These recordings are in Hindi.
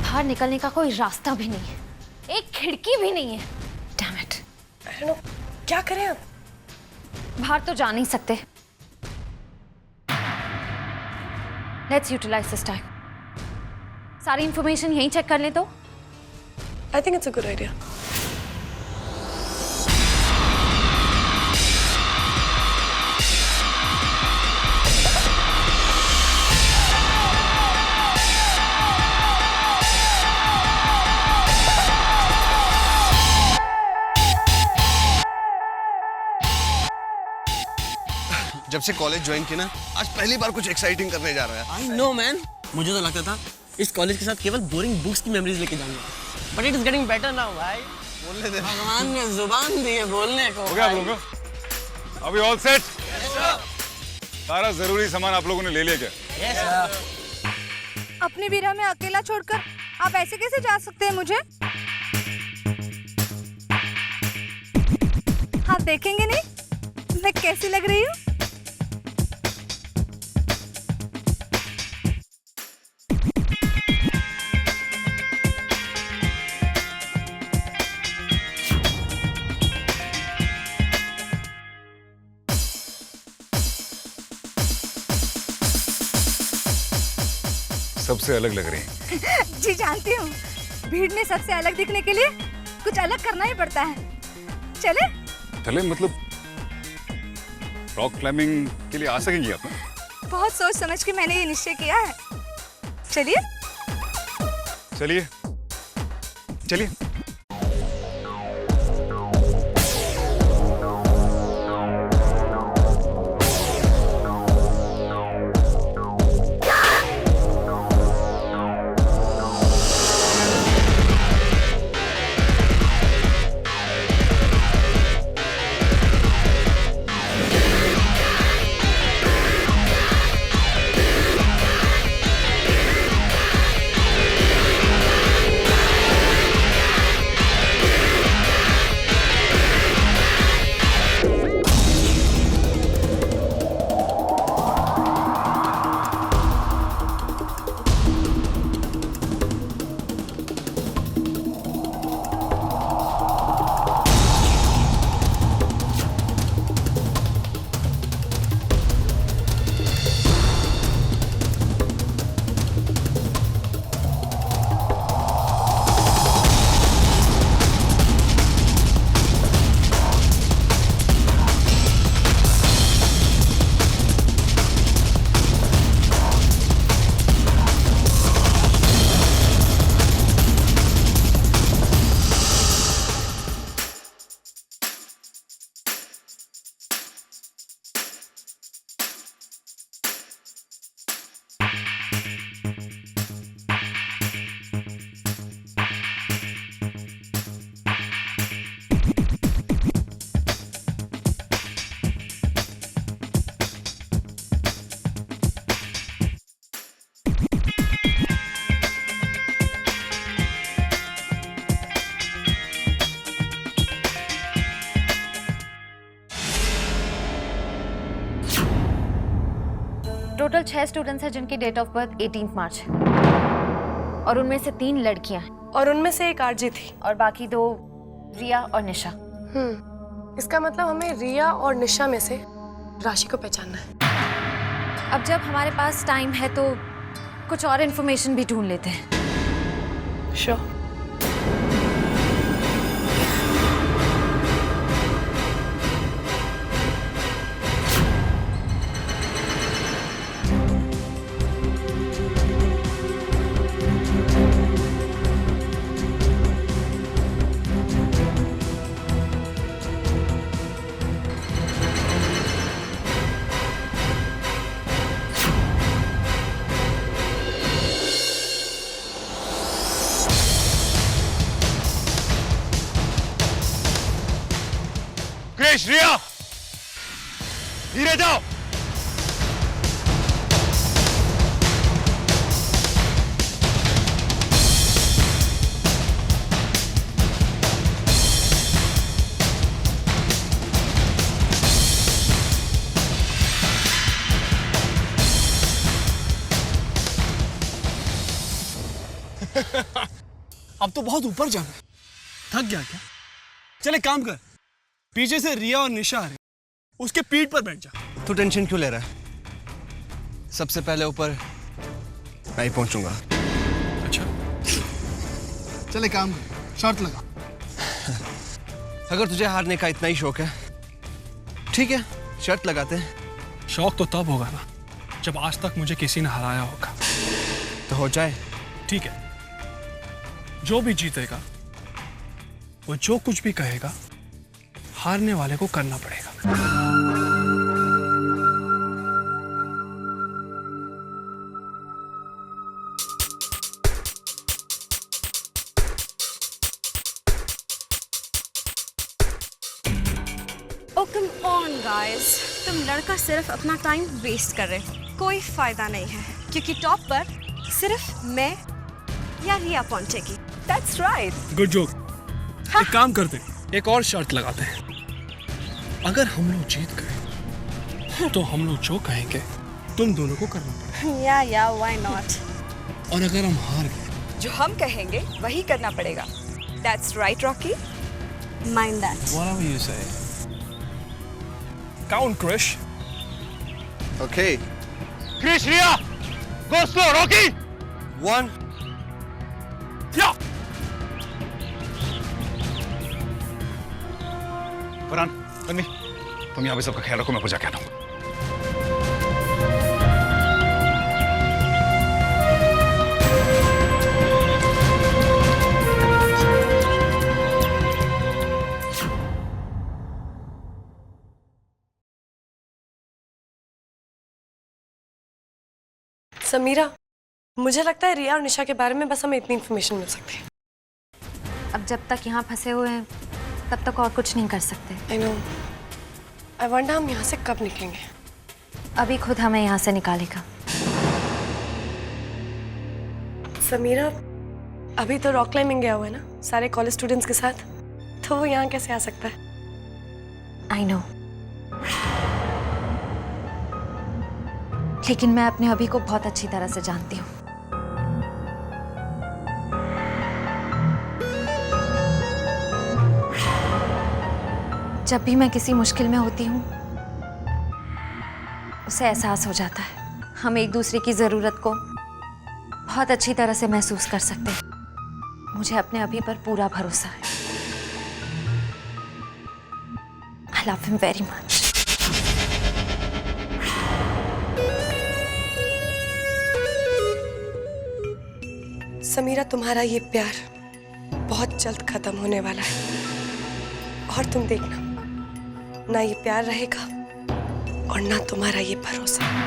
बाहर निकलने का कोई रास्ता भी नहीं है, एक खिड़की भी नहीं है। Damn it! I don't know, क्या करें अब? बाहर तो जा नहीं सकते। Let's utilize this time. सारी इंफॉर्मेशन यहीं चेक कर ले तो। I think it's a good idea. जब से कॉलेज ज्वाइन किया ना, आज पहली बार कुछ एक्साइटिंग करने जा रहा है। I know man, मुझे तो लगता था इस कॉलेज के साथ केवल बोरिंग बुक्स की मेमोरीज लेके जाऊंगा, but it is getting better now भाई। बोलने दे। भगवान ने जुबान दी है बोलने को। हो गया आप लोगों को? अभी ऑल सेट? सारा जरूरी सामान आप लोगों ने ले लिया क्या? Yes, sir. अपनी बीरा में अकेला छोड़कर आप ऐसे कैसे जा सकते हैं मुझे? आप देखेंगे नहीं मैं कैसी लग रही हूँ? सबसे अलग लग रही हैं। जी जानती हूँ, भीड़ में सबसे अलग दिखने के लिए कुछ अलग करना ही पड़ता है। चले? चले मतलब रॉक क्लाइंबिंग के लिए आ सकेंगी आप? बहुत सोच समझ के मैंने ये निश्चय किया है। चलिए। चलिए चलिए। टोटल 6 स्टूडेंट्स हैं जिनकी डेट ऑफ बर्थ 18 मार्च है और उनमें से 3 लड़कियां हैं और उनमें से एक आरजी थी और बाकी 2 रिया और निशा। इसका मतलब हमें रिया और निशा में से राशि को पहचानना है। अब जब हमारे पास टाइम है तो कुछ और इन्फॉर्मेशन भी ढूंढ लेते हैं। श्योर। क्रिश, रिया, धीरे जाओ। अब तो बहुत ऊपर जाना है। थक गया क्या? चले काम कर, पीछे से रिया और निशा आ रही, उसके पीठ पर बैठ जा। तू टेंशन क्यों ले रहा है? सबसे पहले ऊपर मैं ही पहुंचूंगा। अच्छा, चले काम कर, शर्त लगा। अगर तुझे हारने का इतना ही शौक है, ठीक है, शर्त लगाते हैं। शौक तो तब होगा ना जब आज तक मुझे किसी ने हराया होगा। तो हो जाए। ठीक है, जो भी जीतेगा वो जो कुछ भी कहेगा हारने वाले को करना पड़ेगा। ओ कम ऑन गाइस, तुम लड़का सिर्फ अपना टाइम वेस्ट कर रहे हो, कोई फायदा नहीं है क्योंकि टॉप पर सिर्फ मैं या रिया पहुंचेगी। That's right. Good joke. एक काम करते हैं, एक और शर्त लगाते हैं। अगर हम लोग जीत गए तो हम लोग जो कहेंगे तुम दोनों को करना पड़ेगा। या व्हाई नॉट। और अगर हम हार गए, जो हम कहेंगे वही करना पड़ेगा। That's right Rocky, mind that. whatever you say. Count, Krish. Okay. Krish, Riya, go slow, Rocky. 1. Yeah. Farhan, Tanvi, तुम यहाँ पे सबका ख्याल रखो, मैं ऊपर जाके आता हूँ। समीरा, मुझे लगता है रिया और निशा के बारे में बस हमें इतनी इन्फॉर्मेशन मिल सकती है। अब जब तक यहाँ फंसे हुए हैं तब तक और कुछ नहीं कर सकते। I know. आई वंडर हम यहाँ से कब निकलेंगे। अभी खुद हमें यहाँ से निकालेगा। समीरा, अभी तो रॉक क्लाइंबिंग गया हुआ है ना सारे कॉलेज स्टूडेंट्स के साथ, तो वो यहाँ कैसे आ सकता है? आई नो, लेकिन मैं अपने अभी को बहुत अच्छी तरह से जानती हूँ। जब भी मैं किसी मुश्किल में होती हूँ उसे एहसास हो जाता है। हम एक दूसरे की जरूरत को बहुत अच्छी तरह से महसूस कर सकते हैं। मुझे अपने अभी पर पूरा भरोसा है। I love him very much. Sameera, तुम्हारा ये प्यार बहुत जल्द खत्म होने वाला है और तुम देखना, ना ये प्यार रहेगा और ना तुम्हारा ये भरोसा।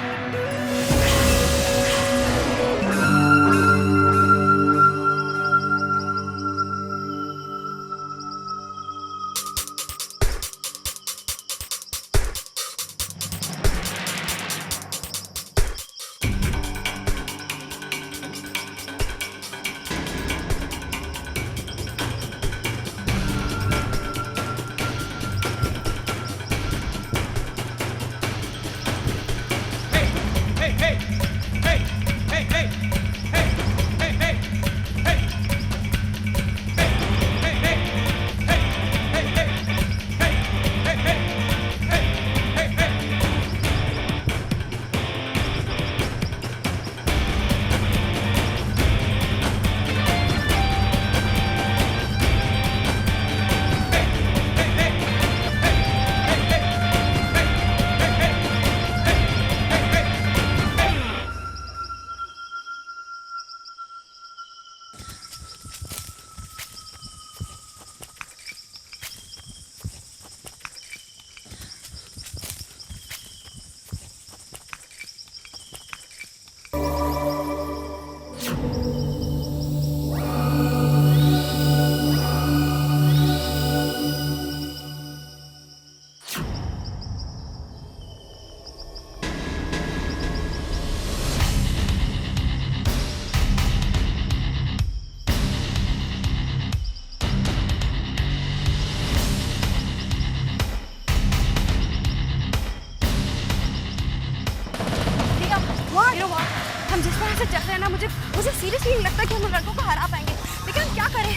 हम जिस तरह से चल रहे हैं ना, मुझे सीरियसली नहीं लगता कि हम लड़कों को हरा पाएंगे, लेकिन हम क्या करें?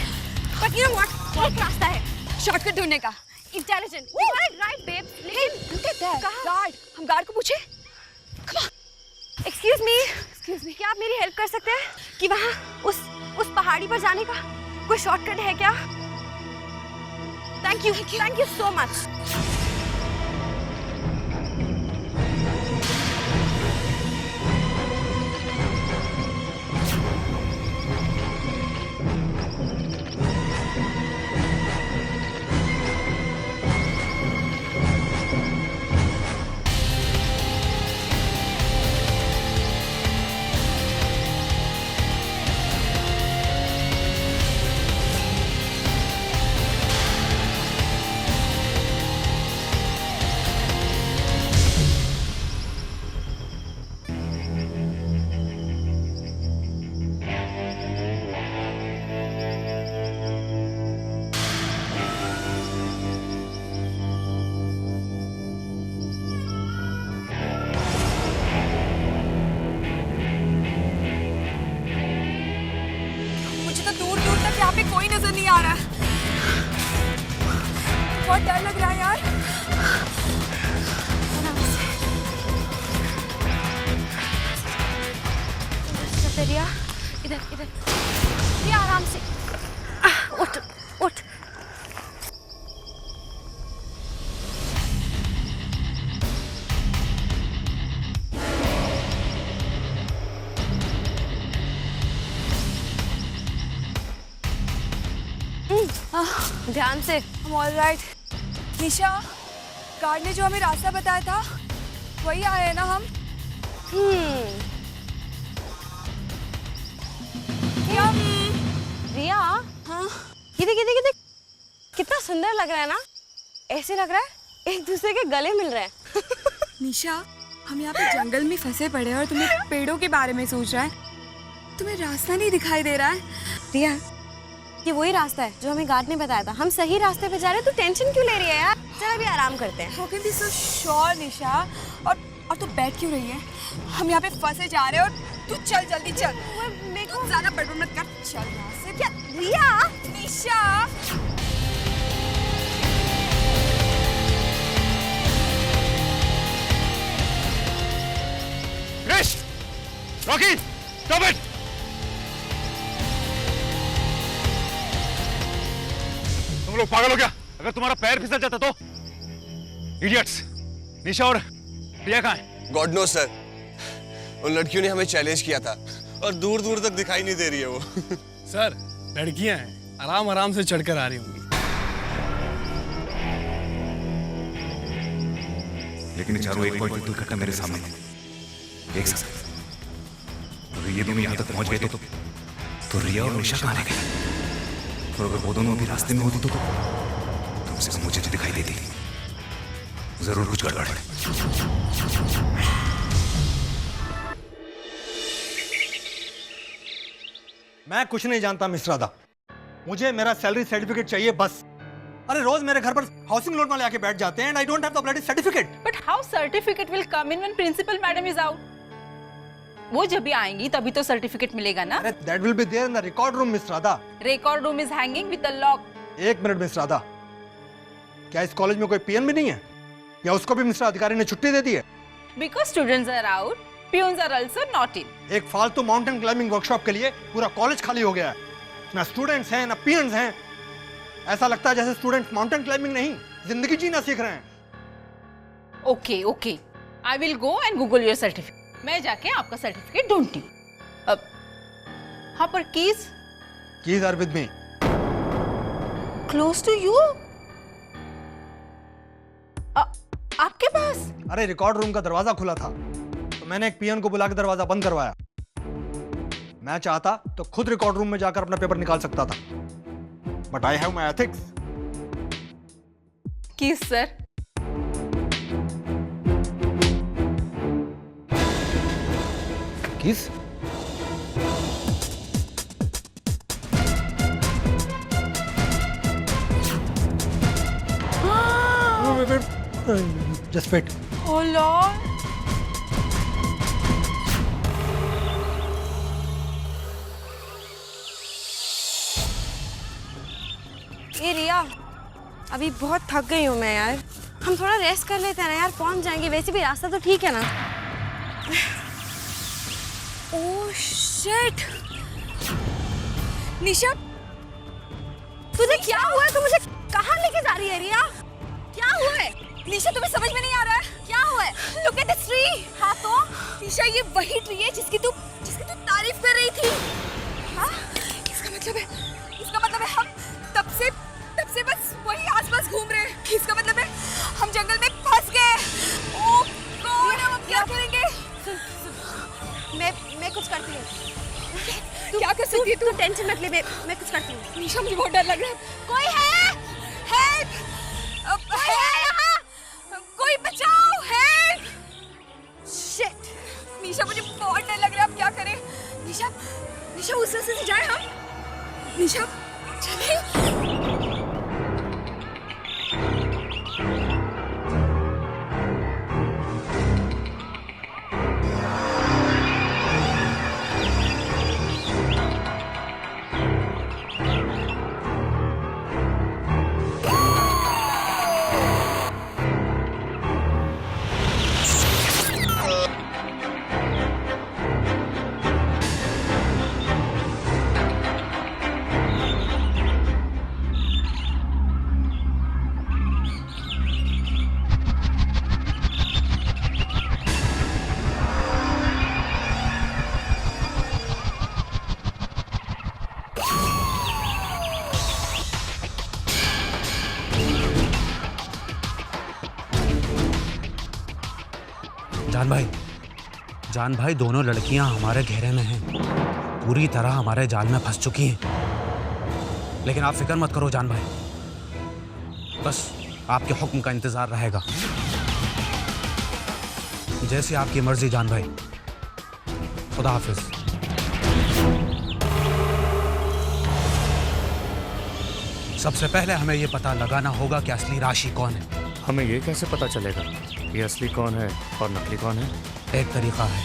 बट यू नो व्हाट, एक रास्ता है शॉर्टकट ढूंढने का। Intelligent, you are right babe, लेकिन लुक एट दैट गार्ड। हम गार्ड को पूछे? कम ऑन, एक्सक्यूज मी, क्या आप मेरी हेल्प कर सकते हैं कि वहाँ उस पहाड़ी पर जाने का कोई शॉर्टकट है क्या? Thank you so much. यहाँ पे कोई नजर नहीं आ रहा है। बहुत डर लग रहा है यार। रिया, इधर रिया, आराम से उठ। ध्यान से। I'm all right. Nisha, guard ने जो हमें रास्ता बताया था वही आए हैं ना हम? रिया, हाँ, ये देख कितना सुंदर लग रहा है ना। ऐसे लग रहा है एक दूसरे के गले मिल रहे हैं। निशा, हम यहाँ पे जंगल में फंसे पड़े हैं और तुम्हें पेड़ों के बारे में सोच रहा है। तुम्हें रास्ता नहीं दिखाई दे रहा है? रिया, ये वही रास्ता है जो हमें गार्ड ने बताया था। हम सही रास्ते पे जा रहे हैं, तू टेंशन क्यों ले रही है यार? चल अभी आराम करते हैं। How can be so sure, निशा? और तू बैठ क्यों रही है? हम यहाँ पे फंसे जा रहे हैं और तू चल, जल्दी चल। मेरे को ज़्यादा बड़बड़ मत कर। चल यहाँ से। क्या रिया? निशा, क्रिश, रॉकी, स्टॉप इट। तुम लोग पागल हो क्या? अगर तुम्हारा पैर फिसल जाता तो? इडियट्स। निशा और प्रिया कहाँ हैं? गॉड नो सर, उन लड़कियों ने हमें चैलेंज किया था और दूर दूर तक दिखाई नहीं दे रही है वो। सर, लड़कियां हैं, आराम आराम से चढ़कर आ रही होंगी। लेकिन चारों एक पॉइंट इकट्ठा मेरे सामने एक साथ। अगर ये दोनों यहाँ तक पहुंच गए तो रिया और निशा कहाँ रह गई? और अगर वो दोनों अभी रास्ते में होती तो कम से कम मुझे तो दिखाई देती। जरूर कुछ गड़बड़ है। मैं कुछ नहीं जानता मिस राधा, मुझे मेरा सैलरी सर्टिफिकेट चाहिए बस। अरे रोज मेरे घर पर हाउसिंग लोन वाले आके बैठ जाते हैं and I don't have the bloody certificate. But how certificate will come in when principal madam is out? वो जब भी आएंगी तभी तो सर्टिफिकेट मिलेगा ना। That will be there in the record room miss Radha. Record room is hanging with the lock. एक मिनट मिस राधा, क्या इस कॉलेज में कोई पीएन भी नहीं है या उसको भी मिस्टर अधिकारी ने छुट्टी दे दी है? Because students are out, peons are also not in. एक फालतू माउंटेन क्लाइंबिंग वर्कशॉप के लिए पूरा कॉलेज खाली हो गया है। ना स्टूडेंट्स हैं ना पीएन्स हैं। ऐसा लगता है जैसे स्टूडेंट्स माउंटेन क्लाइंबिंग नहीं जिंदगी जीना सीख रहे हैं। Okay, I will go and Google your certificate. मैं जाके आपका सर्टिफिकेट ढूंढती हूँ। अब हाँ, पर keys are with me. Close to you? आपके पास? अरे रिकॉर्ड रूम का दरवाजा खुला था तो मैंने एक पीएन को बुला के दरवाजा बंद करवाया। मैं चाहता तो खुद रिकॉर्ड रूम में जाकर अपना पेपर निकाल सकता था, but I have my ethics. Keys sir. Keys? Just wait. Oh Lord. अभी बहुत थक गई हूँ मैं यार। हम थोड़ा रेस्ट कर लेते हैं ना यार, पहुंच जाएंगे। वैसे भी रास्ता तो ठीक है ना। ओह शिट, निशा तुझे क्या हुआ है? तू मुझे कहाँ लेके जा रही है रिया? क्या हुआ है? निशा तुम्हें समझ में नहीं आ रहा है? क्या हुआ है? Look at this tree. हाँ तो निशा ये वही ट्री है जिसकी तू तारीफ कर रही थी। हाँ? इसका मतलब है हम तब से बस वही आसपास घूम रहे हैं। इसका मतलब है हम जंगल में फंस गए। ओह गॉड, हम अब क्या करेंगे? मैं कुछ करती हूँ। क्या कर सकती है तू टेंशन मत ले, मैं कुछ करती हूँ। निशा मुझे बहुत डर लग रहा है। कोई है? हेल्प! कोई बचाओ! हेल्प! शिट! निशा मुझे बहुत डर लग रहा है। अब क्या करें? निशा उस रास्ते से जाए हम? निशा चले? जान भाई दोनों लड़कियां हमारे घेरे में हैं, पूरी तरह हमारे जाल में फंस चुकी हैं। लेकिन आप फिक्र मत करो जान भाई, बस आपके हुक्म का इंतजार रहेगा। जैसी आपकी मर्जी जान भाई। खुदा हाफिज। सबसे पहले हमें यह पता लगाना होगा कि असली राशि कौन है। हमें ये कैसे पता चलेगा ये असली कौन है और नकली कौन है? एक तरीका है।